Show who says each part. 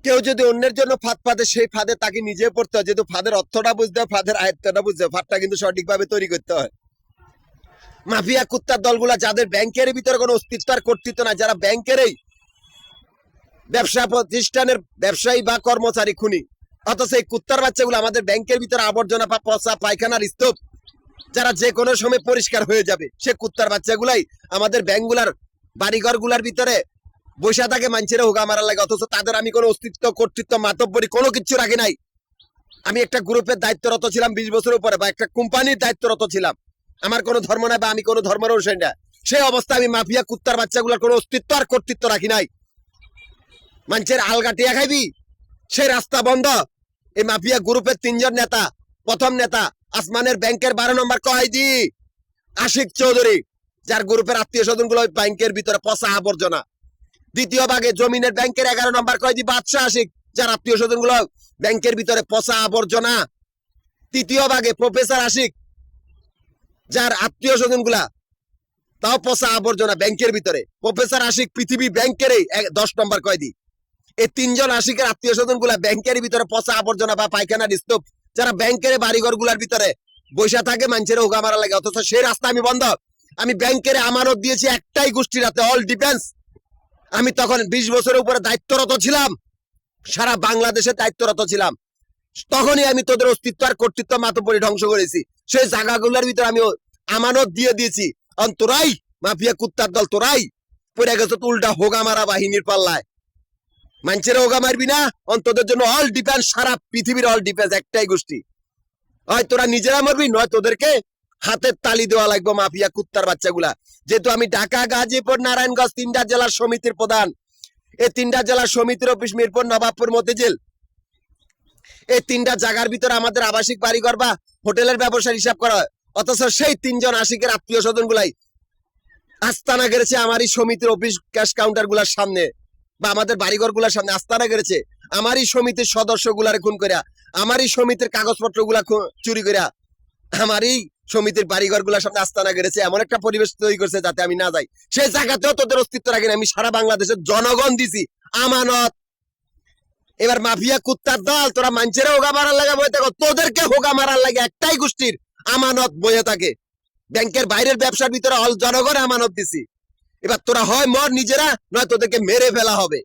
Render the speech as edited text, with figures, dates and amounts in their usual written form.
Speaker 1: কেউ যদি অন্যের জন্য ফাঁদ পাতে সেই ফাঁদে তাকে নিজে পড়তে হয়, যেহেতু ফাঁদের অর্থটা বুঝতে হয়, ফাঁদের আয়ত্তটা বুঝতে হয়, ফাঁদটা কিন্তু সঠিকভাবে তৈরি করতে হয়। মাফিয়া কুত্তার দলগুলা যাদের ব্যাংকের ভিতরে কোনো অস্তিত্ব আর কর্তৃত্ব না, যারা ব্যাংকেরই ব্যবসা প্রতিষ্ঠানের ব্যবসায়ী বা কর্মচারী খুনি, অথচ এই কুত্তার বাচ্চাগুলো আমাদের ব্যাংকের ভিতরে আবর্জনা বা পচা পায়খানার স্তূপ, যারা যে কোনো সময় পরিষ্কার হয়ে যাবে, সে কুত্তার বাচ্চাগুলাই আমাদের ব্যাংকগুলার বাড়িঘর গুলার ভিতরে বৈশা থাকে মানুষেরা হোগা মারার লাগে, অথচ তাদের আমি কোনো অস্তিত্ব কর্তৃত্ব মাতব্বরি কোনো কিছু রাখি নাই। আমি একটা গ্রুপের দায়িত্বরত ছিলাম 20 বছরের উপরে, বা একটা কোম্পানির দায়িত্বরত ছিলাম। আমার কোনো ধর্ম নাই বা আমি কোনো ধর্মের অনুসারী না। সেই অবস্থায় আমি মাফিয়া কুত্তার বাচ্চাগুলোর কোনো অস্তিত্ব আর কর্তৃত্ব রাখি নাই। মানুষের আলগা টিয়া খাইবি, সেই রাস্তা বন্ধ। এই মাফিয়া গ্রুপের 3 জন নেতা, প্রথম নেতা আসমানের ব্যাংকের 12 নম্বর কয়েদি আশিক চৌধুরী, যার গ্রুপের আত্মীয় স্বজন গুলো ব্যাংকের ভিতরে পচা আবর্জনা। দ্বিতীয় ভাগে জমিনের ব্যাংকের 11 নম্বর কয়েদি বাদশাহ আশিক, যার আত্মীয় স্বজন গুলো ব্যাংকের ভিতরে পচা আবর্জনা। তৃতীয় ভাগে প্রফেসর আশিক, যার আত্মীয় স্বজন গুলা তাও পচা আবর্জনা ব্যাংকের ভিতরে। প্রফেসর আশিক পৃথিবী ব্যাংকের 10 নম্বর কয়েদি। এই 3 জন আশিকের আত্মীয় স্বজন গুলা ব্যাংকের ভিতরে পচা আবর্জনা বা পায়খানার স্তূপ, যারা ব্যাংকের বাড়িঘর গুলার ভিতরে বৈশা থাকে মানুষের হোগা মারা লাগে, অথচ সেই রাস্তা আমি বন্ধ। আমি ব্যাংকের আমানত দিয়েছি একটাই গোষ্ঠীর হাতে, অল ডিফেন্স। আমি তখন 20 বছরের উপরে দায়িত্বরত ছিলাম, সারা বাংলাদেশে দায়িত্বরত ছিলাম। তখনই আমি তোদের অস্তিত্ব আর কর্তৃত্ব মাতব্বরি ধ্বংস করেছি। সেই জায়গাগুলোর ভিতরে আমি আমানত দিয়ে দিয়েছি। তোরাই মাফিয়া কুত্তার দল, তোরাই পড়ে গেছো উল্টা হোগা মারা বাহিনীর পাল্লায়। মানুষের হোগা মারবি না, অন্তদের জন্য অল ডিফেন্স, সারা পৃথিবীর অল ডিফেন্স একটাই গোষ্ঠী। হয় তোরা নিজেরা মরবি, নয় তোদেরকে হাতের তালি দেওয়া লাগবে মাফিয়া কুত্তার বাচ্চাগুলা। যেহেতু আমি ঢাকা, গাজীপুর, নারায়ণগঞ্জ 3টা জেলার সমিতির প্রধান। এই 3টা জেলার সমিতির অফিস মিরপুর, নবাবপুর, মতিঝিল। এই 3টা জায়গার ভিতরে আমাদের আবাসিক বাড়িঘর বা হোটেলের ব্যবসার হিসাব করা হয়, অথচ সেই 3 জন আশিকের আত্মীয় স্বজন গুলাই আস্তানা গেড়েছে আমারই সমিতির অফিস ক্যাশ কাউন্টার গুলার সামনে, বা আমাদের বাড়িঘর গুলার সামনে আস্তানা গেড়েছে। আমারই সমিতির সদস্য গুলারে খুন করিয়া, আমারই সমিতির কাগজপত্র গুলা চুরি করিয়া, আমারই সমিতির বাড়িঘর গুলার সামনে আস্তানা গেড়েছে। এমন একটা পরিবেশ তৈরি করছে যাতে আমি না যাই। সেই জায়গাতেও তোদের অস্তিত্ব রাখি না। আমি সারা বাংলাদেশের জনগণ দিছি আমানত। এবার মাফিয়া কুত্তার দল, তোরা মানুষেরা হোগা মারার লাগে বয়ে থাকো, তোদেরকে হোগা মারার লাগে একটাই গোষ্ঠীর আমানত বয়ে থাকে। ব্যাংকের বাইরের ব্যবসার ভিতরে অল জনগণ আমানত দিছি। এবার তোরা হয় মর নিজেরা, নয় তোদেরকে মেরে ফেলা হবে।